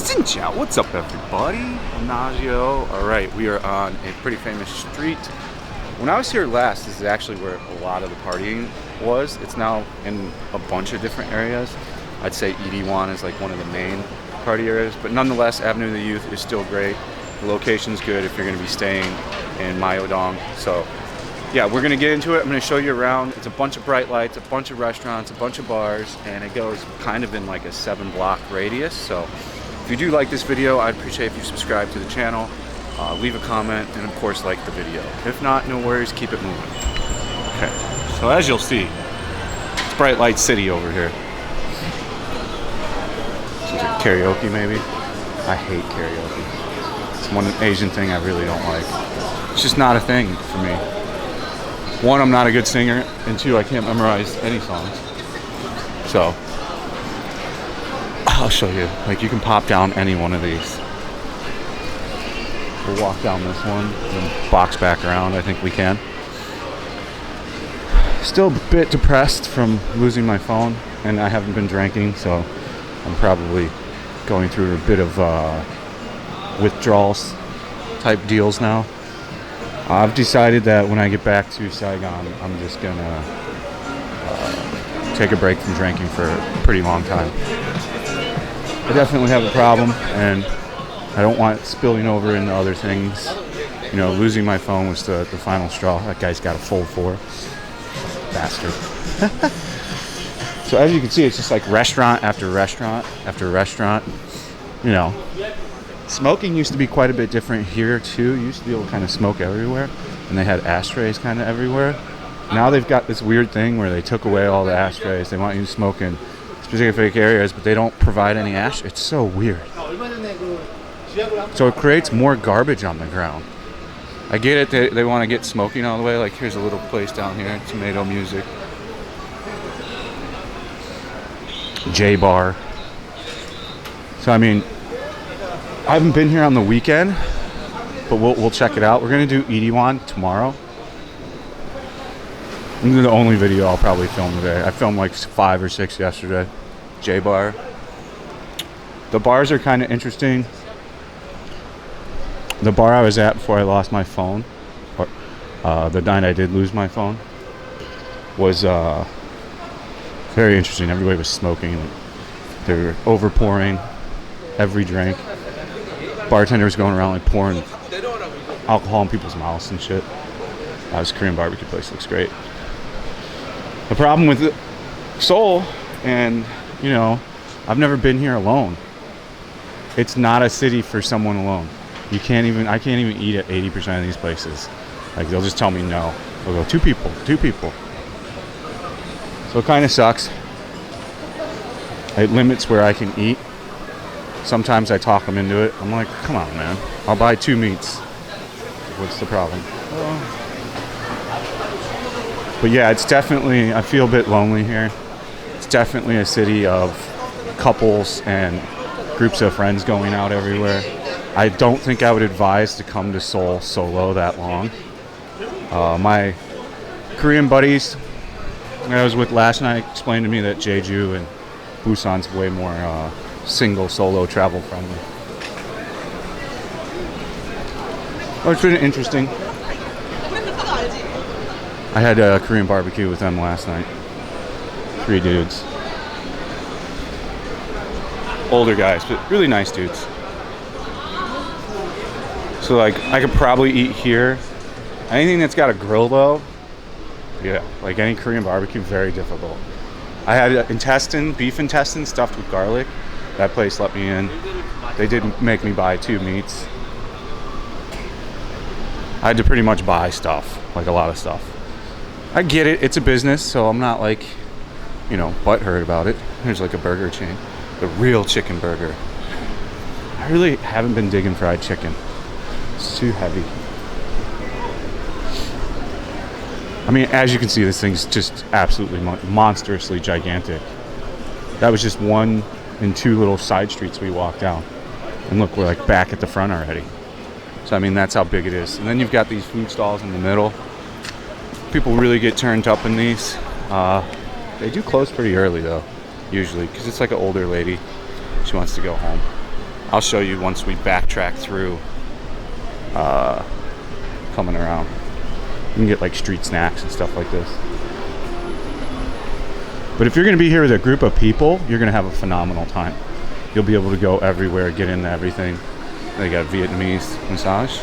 Xin what's up everybody? Naggio. Alright, we are on a pretty famous street. When I was here last, this is actually where a lot of the partying was. It's now in a bunch of different areas. I'd say ED1 is like one of the main party areas, but nonetheless, Avenue of the Youth is still great. The location's good if you're going to be staying in Myeongdong. So yeah, we're going to get into it. I'm going to show you around. It's a bunch of bright lights, a bunch of restaurants, a bunch of bars, and it goes kind of in like a 7-block radius. So if you do like this video, I'd appreciate if you subscribe to the channel, leave a comment, and of course like the video. If not, no worries, keep it moving. Okay, so as you'll see, it's Bright Light City over here. This is like karaoke maybe. I hate karaoke. It's one Asian thing I really don't like. It's just not a thing for me. One, I'm not a good singer, and two, I can't memorize any songs. So I'll show you. Like, you can pop down any one of these. We'll walk down this one and box back around. I think we can. Still a bit depressed from losing my phone, and I haven't been drinking, so I'm probably going through a bit of withdrawals type deals now. I've decided that when I get back to Saigon, I'm just gonna take a break from drinking for a pretty long time. I definitely have a problem, and I don't want it spilling over into other things. You know, losing my phone was the final straw. That guy's got a fold 4. Bastard. So as you can see, it's just like restaurant after restaurant after restaurant. You know, smoking used to be quite a bit different here too. You used to be able to kind of smoke everywhere, and they had ashtrays kind of everywhere. Now they've got this weird thing where they took away all the ashtrays. They want you to smoke in specific areas, but they don't provide any ash. It's so weird. So it creates more garbage on the ground. I get it, they want to get smoking all the way. Like, here's a little place down here, Tomato Music. J Bar. So I mean, I haven't been here on the weekend, but we'll check it out. We're gonna do Iriwan tomorrow. This is the only video I'll probably film today. I filmed like 5 or 6 yesterday. J Bar. The bars are kind of interesting. The bar I was at before I lost my phone, or the night I did lose my phone, was very interesting. Everybody was smoking. They were overpouring every drink. Bartender was going around like pouring alcohol in people's mouths and shit. This Korean barbecue place looks great. The problem with Seoul, and you know, I've never been here alone. It's not a city for someone alone. I can't even eat at 80% of these places. Like, they'll just tell me no. They'll go, two people. So it kind of sucks. It limits where I can eat. Sometimes I talk them into it. I'm like, come on, man. I'll buy 2 meats. What's the problem? But yeah, it's definitely, I feel a bit lonely here. It's definitely a city of couples and groups of friends going out everywhere. I don't think I would advise to come to Seoul solo that long. My Korean buddies I was with last night explained to me that Jeju and Busan's way more single, solo travel friendly. Well, it's really interesting. I had a Korean barbecue with them last night. 3 dudes. Older guys, but really nice dudes. So like, I could probably eat here. Anything that's got a grill though, yeah, like any Korean barbecue, very difficult. I had beef intestine stuffed with garlic. That place let me in. They did make me buy 2 meats. I had to pretty much buy stuff, like a lot of stuff. I get it, it's a business, so I'm not like, you know, butthurt about it. There's like a burger chain, the real chicken burger. I really haven't been digging fried chicken. It's too heavy. I mean, as you can see, this thing's just absolutely monstrously gigantic. That was just 1 and 2 little side streets we walked down. And look, we're like back at the front already. So I mean, that's how big it is. And then you've got these food stalls in the middle. People really get turned up in these. They do close pretty early though, usually, because it's like an older lady. She wants to go home. I'll show you once we backtrack through coming around. You can get like street snacks and stuff like this. But if you're going to be here with a group of people, you're going to have a phenomenal time. You'll be able to go everywhere, get into everything. They got Vietnamese massage.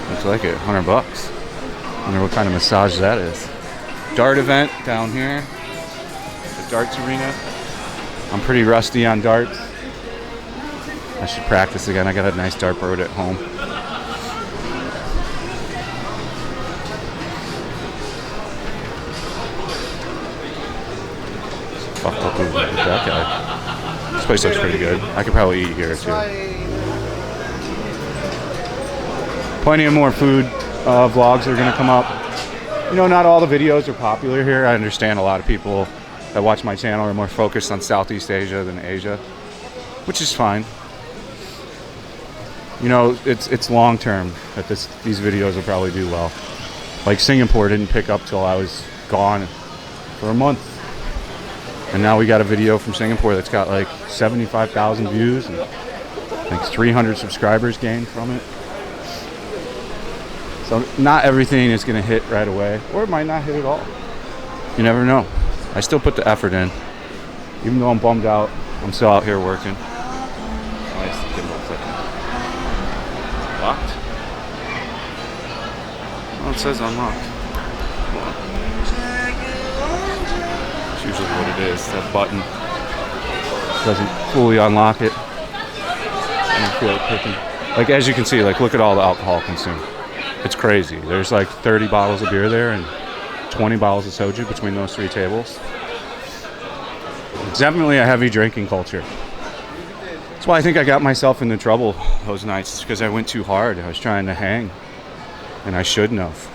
Looks like it, $100. Wonder what kind of massage that is. Dart event down here. The darts arena. I'm pretty rusty on darts. I should practice again. I got a nice dartboard at home. Fucked up with that guy. This place looks pretty good. I could probably eat here too. Plenty of more food vlogs are going to come up. You know, not all the videos are popular here. I understand a lot of people that watch my channel are more focused on Southeast Asia than Asia, which is fine. You know, it's long term that these videos will probably do well. Like Singapore didn't pick up till I was gone for a month. And now we got a video from Singapore that's got like 75,000 views and like 300 subscribers gained from it. So not everything is going to hit right away, or it might not hit at all. You never know. I still put the effort in. Even though I'm bummed out, I'm still out here working. Nice gimbal clicking. Locked? Oh, it says unlocked. That's usually what it is. That button doesn't fully unlock it. I don't feel it clicking. Like, as you can see, like, look at all the alcohol consumed. It's crazy. There's like 30 bottles of beer there and 20 bottles of soju between those 3 tables. It's definitely a heavy drinking culture. That's why I think I got myself into trouble those nights, because I went too hard. I was trying to hang, and I shouldn't have.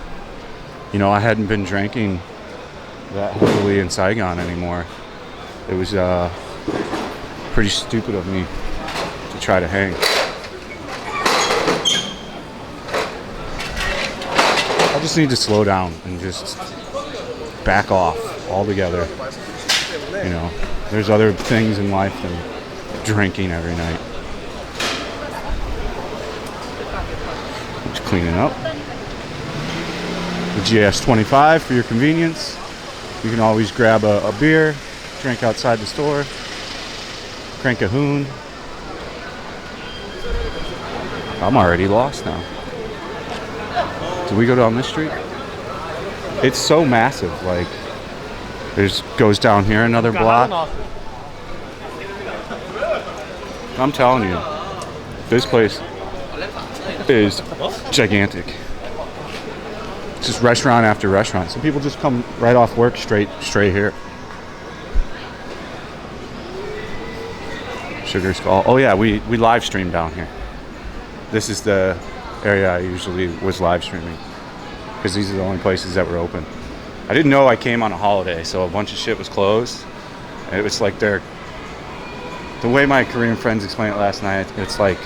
You know, I hadn't been drinking that heavily in Saigon anymore. It was pretty stupid of me to try to hang. I just need to slow down and just back off altogether. You know, there's other things in life than drinking every night. Just cleaning up. The GS25 for your convenience. You can always grab a beer, drink outside the store, crank a hoon. I'm already lost now. Do we go down this street? It's so massive. Like, goes down here another block. I'm telling you, this place is gigantic. It's just restaurant after restaurant. Some people just come right off work straight here. Sugar Skull. Oh yeah, we live stream down here. This is the area I usually was live streaming, because these are the only places that were open. I didn't know I came on a holiday, so a bunch of shit was closed. And it was like the way my Korean friends explained it last night, it's like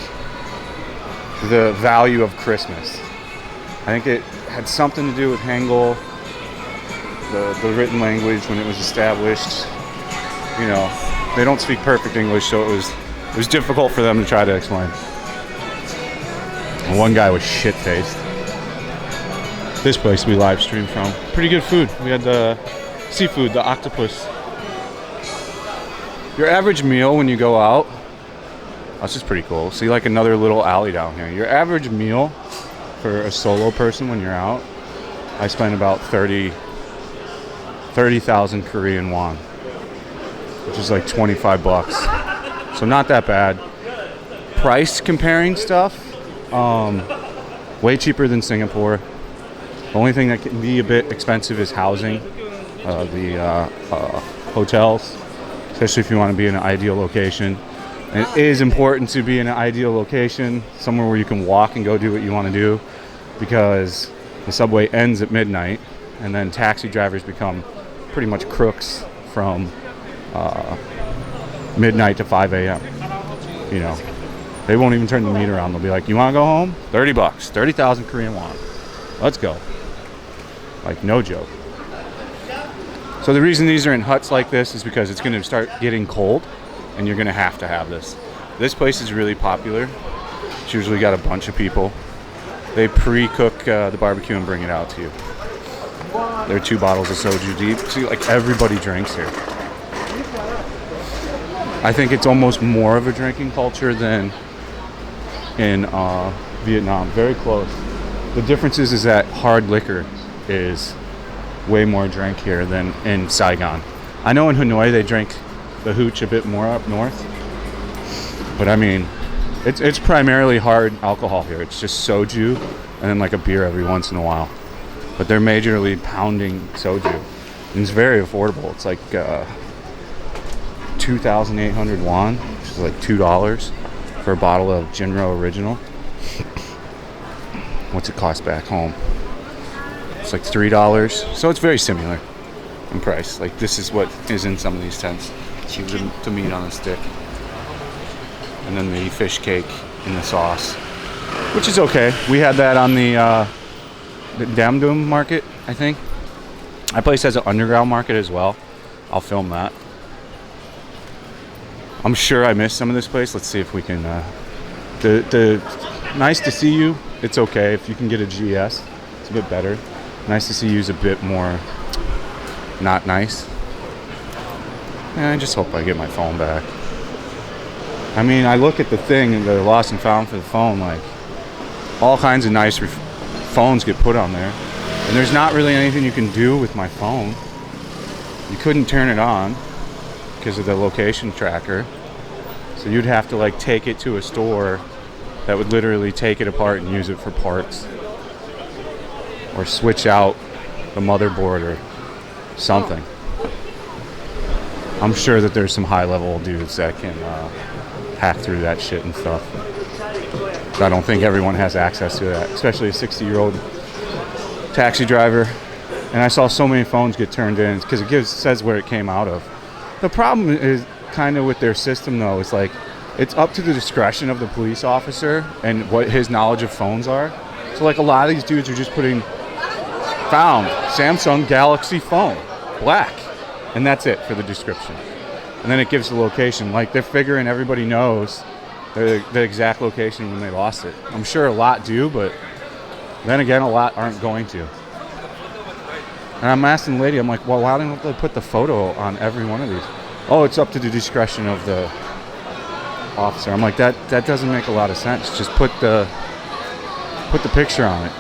the value of Christmas. I think it had something to do with Hangul, the written language when it was established. You know, they don't speak perfect English, so it was difficult for them to try to explain. And one guy was shit-faced. This place we live streamed from. Pretty good food. We had the seafood, the octopus. Your average meal when you go out, that's just pretty cool. See, like another little alley down here. Your average meal for a solo person when you're out, I spend about 30,000 Korean won, which is like $25. So not that bad. Price comparing stuff, way cheaper than Singapore. The only thing that can be a bit expensive is housing, the hotels, especially if you want to be in an ideal location. And it is important to be in an ideal location, somewhere where you can walk and go do what you want to do, because the subway ends at midnight, and then taxi drivers become pretty much crooks from midnight to 5 a.m. You know, they won't even turn the meter on. They'll be like, "You want to go home? $30, 30,000 Korean won. Let's go." Like, no joke. So the reason these are in huts like this is because it's going to start getting cold, and you're going to have this. This place is really popular. It's usually got a bunch of people. They pre-cook the barbecue and bring it out to you. There are 2 bottles of soju deep. See, like everybody drinks here. I think it's almost more of a drinking culture than in Vietnam. Very close. The difference is that hard liquor is way more drink here than in Saigon. I know in Hanoi they drink the hooch a bit more up north, but I mean, it's primarily hard alcohol here. It's just soju and then like a beer every once in a while. But they're majorly pounding soju, and it's very affordable. It's like 2,800 won, which is like $2 for a bottle of Jinro Original. What's it cost back home? It's like $3, so it's very similar in price. Like this is what is in some of these tents. The meat on a stick, and then the fish cake in the sauce, which is okay. We had that on the Damdum market, I think. That place has an underground market as well. I'll film that. I'm sure I missed some of this place. Let's see if we can. The nice to see you. It's okay if you can get a GS. It's a bit better. Nice to see you's a bit more not nice. And I just hope I get my phone back. I mean, I look at the thing, the lost and found for the phone, like all kinds of nice phones get put on there, and there's not really anything you can do with my phone. You couldn't turn it on because of the location tracker, so you'd have to like take it to a store that would literally take it apart and use it for parts, or switch out the motherboard or something. I'm sure that there's some high-level dudes that can hack through that shit and stuff. But I don't think everyone has access to that, especially a 60-year-old taxi driver. And I saw so many phones get turned in because it says where it came out of. The problem is kind of with their system, though. It's like it's up to the discretion of the police officer and what his knowledge of phones are. So like a lot of these dudes are just putting found Samsung Galaxy phone, black. And that's it for the description. And then it gives the location. Like they're figuring everybody knows the exact location when they lost it. I'm sure a lot do, but then again, a lot aren't going to. And I'm asking the lady, I'm like, well, why don't they put the photo on every one of these? Oh, it's up to the discretion of the officer. I'm like, that doesn't make a lot of sense. Just put the picture on it.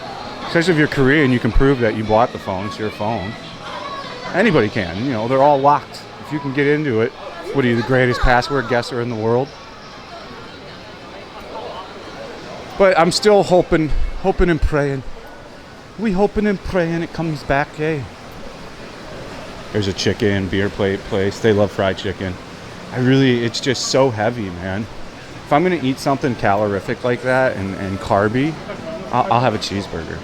Especially if you're Korean, you can prove that you bought the phone. It's your phone. Anybody can, you know, they're all locked. If you can get into it, what are you, the greatest password guesser in the world? But I'm still hoping and praying. We hoping and praying it comes back, hey. There's a chicken beer plate place. They love fried chicken. It's just so heavy, man. If I'm gonna eat something calorific like that and carby, I'll have a cheeseburger.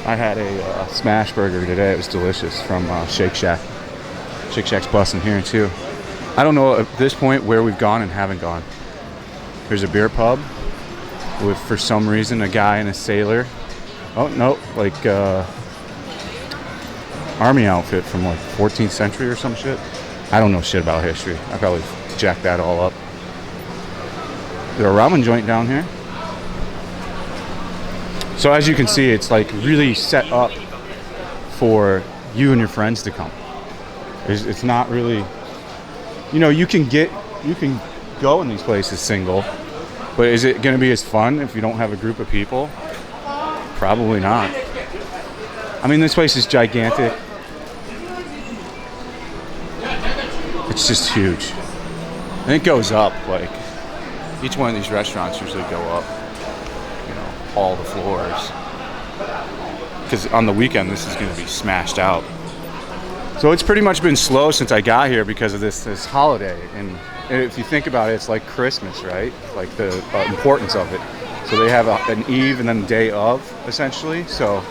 I had a smash burger today. It was delicious from Shake Shack. Shake Shack's busting here too. I don't know at this point where we've gone and haven't gone. There's a beer pub with, for some reason, a guy in a sailor. Oh no, like army outfit from like 14th century or some shit. I don't know shit about history. I probably jacked that all up. There's a ramen joint down here. So as you can see, it's like really set up for you and your friends to come. It's not really, you know, you can go in these places single, but is it going to be as fun if you don't have a group of people? Probably not. I mean, this place is gigantic. It's just huge. And it goes up, like, each one of these restaurants usually go up, all the floors, because on the weekend this is going to be smashed out. So it's pretty much been slow since I got here because of this holiday. And if you think about it, it's like Christmas, right? Like the importance of it. So they have an eve and then a day of, essentially. So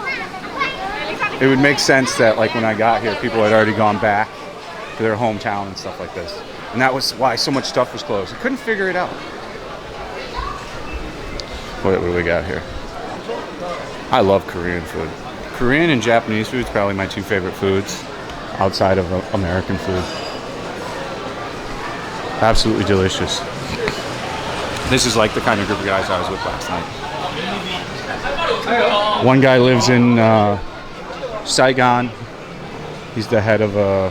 it would make sense that like when I got here, people had already gone back to their hometown and stuff like this. And that was why so much stuff was closed. I couldn't figure it out. What do we got here? I love Korean food. Korean and Japanese food is probably my 2 favorite foods outside of American food. Absolutely delicious. This is like the kind of group of guys I was with last night. One guy lives in Saigon. He's the head of a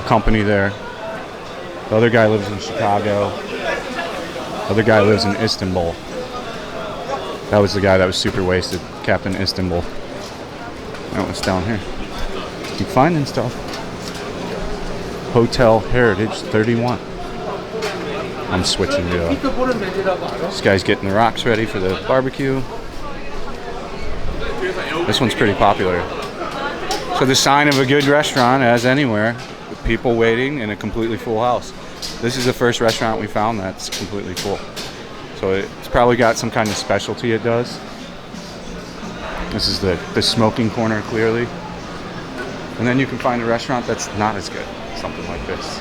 company there. The other guy lives in Chicago. The other guy lives in Istanbul. That was the guy that was super wasted, Captain Istanbul. That was down here. Keep finding stuff. Hotel Heritage 31. I'm switching to this guy's getting the rocks ready for the barbecue. This one's pretty popular. So the sign of a good restaurant, as anywhere, with people waiting in a completely full house. This is the first restaurant we found that's completely full. So it's probably got some kind of specialty it does. This is the smoking corner, clearly. And then you can find a restaurant that's not as good. Something like this.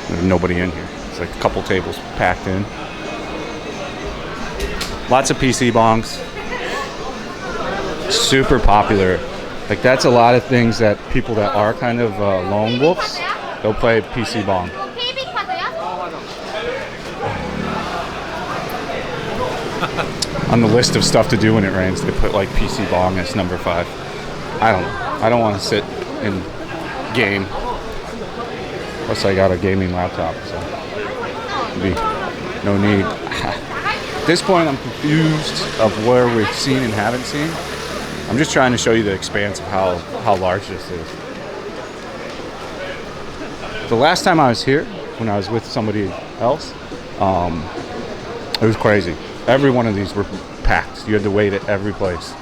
There's nobody in here. It's like a couple tables packed in. Lots of PC bongs. Super popular. Like that's a lot of things that people that are kind of lone wolves, they'll play PC bong. On the list of stuff to do when it rains, they put like PC bong as number 5. I don't know. I don't want to sit and game. Plus I got a gaming laptop, so be no need. At this point I'm confused of where we've seen and haven't seen. I'm just trying to show you the expanse of how large this is. The last time I was here, when I was with somebody else, it was crazy. Every one of these were packed. You had to wait at every place.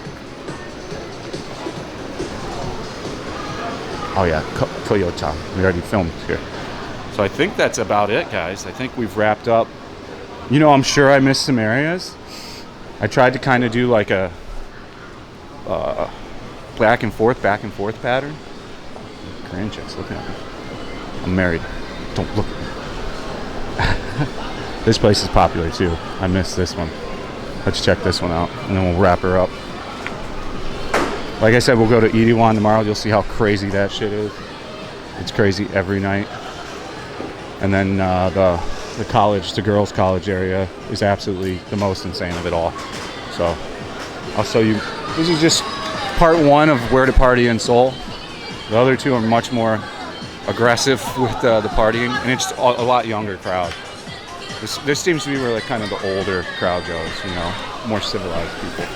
Oh yeah, Toyota. We already filmed here. So I think that's about it, guys. I think we've wrapped up. You know, I'm sure I missed some areas. I tried to kind of do like a back and forth pattern. Korean chicks looking at me. I'm married. Don't look at me. This place is popular too. I missed this one. Let's check this one out, and then we'll wrap her up. Like I said, we'll go to Itaewon tomorrow. You'll see how crazy that shit is. It's crazy every night. And then the college, the girls' college area is absolutely the most insane of it all. So I'll show you. This is just part 1 of where to party in Seoul. The other 2 are much more aggressive with the partying, and it's a lot younger crowd. This seems to be where like kind of the older crowd goes, you know, more civilized people.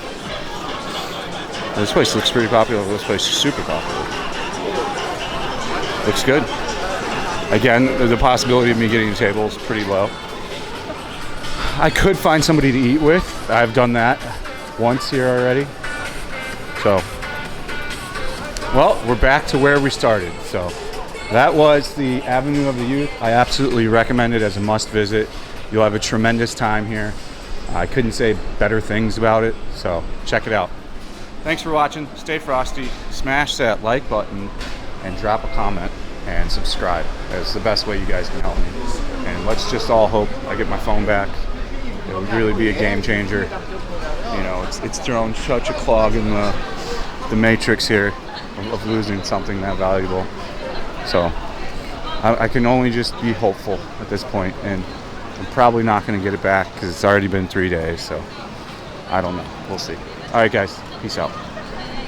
This place looks pretty popular. This place is super popular. Looks good. Again, the possibility of me getting a table is pretty low. I could find somebody to eat with. I've done that once here already. So, well, we're back to where we started. So, that was the Avenue of the Youth. I absolutely recommend it as a must visit. You'll have a tremendous time here. I couldn't say better things about it, so check it out. Thanks for watching. Stay frosty. Smash that like button and drop a comment and subscribe. That's the best way you guys can help me. And let's just all hope I get my phone back. It would really be a game changer. You know, it's thrown such a clog in the matrix here of losing something that valuable. So I can only just be hopeful at this point, and I'm probably not going to get it back because it's already been 3 days, so I don't know. We'll see. All right, guys. Peace out.